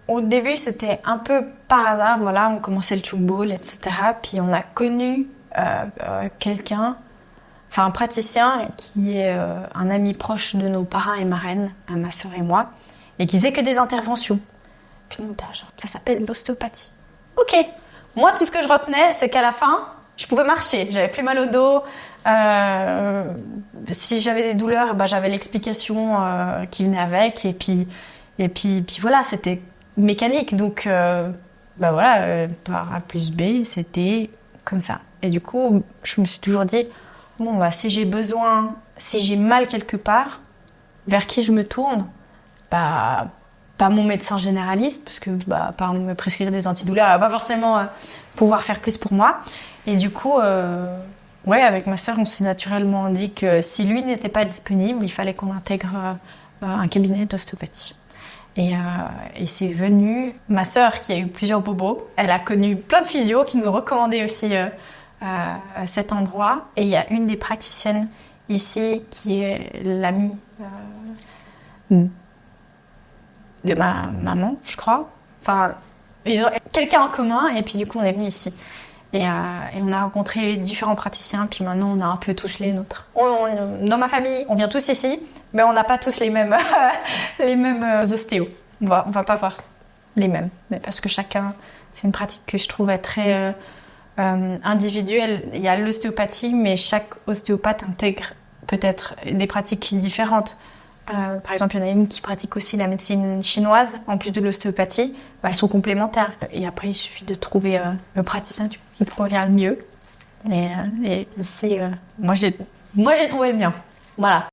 Au début, c'était un peu par hasard, voilà, on commençait le tchoukboul, etc. Puis on a connu quelqu'un, enfin un praticien qui est un ami proche de nos parrains et marraines, ma sœur et moi, et qui faisait que des interventions. Puis nous, genre, ça s'appelle l'ostéopathie. Ok. Moi, tout ce que je retenais, c'est qu'à la fin, je pouvais marcher. J'avais plus mal au dos. Si j'avais des douleurs, j'avais l'explication qui venait avec. Et puis voilà, c'était mécanique. Donc, par A plus B, c'était comme ça. Et du coup, je me suis toujours dit, bon, si j'ai besoin, si j'ai mal quelque part, vers qui je me tourne? Pas mon médecin généraliste, parce que pas me prescrire des antidouleurs, elle va pas forcément pouvoir faire plus pour moi. Et du coup, avec ma sœur, on s'est naturellement dit que si lui n'était pas disponible, il fallait qu'on intègre un cabinet d'ostéopathie. Et c'est venu, ma sœur qui a eu plusieurs bobos, elle a connu plein de physios qui nous ont recommandé aussi cet endroit. Et il y a une des praticiennes ici qui est l'amie de ma maman, je crois. Enfin, ils ont quelqu'un en commun et puis du coup on est venu ici. Et on a rencontré différents praticiens, puis maintenant on a un peu tous les nôtres. Dans ma famille, on vient tous ici, mais on n'a pas tous les mêmes, les mêmes ostéos. On va pas voir les mêmes, mais parce que chacun, c'est une pratique que je trouve très individuelle. Il y a l'ostéopathie, mais chaque ostéopathe intègre peut-être des pratiques différentes. Par exemple, il y en a une qui pratique aussi la médecine chinoise, en plus de l'ostéopathie. Elles sont complémentaires. Et après, il suffit de trouver le praticien qui te convient le mieux. Et ici, moi, j'ai trouvé le mien. Voilà.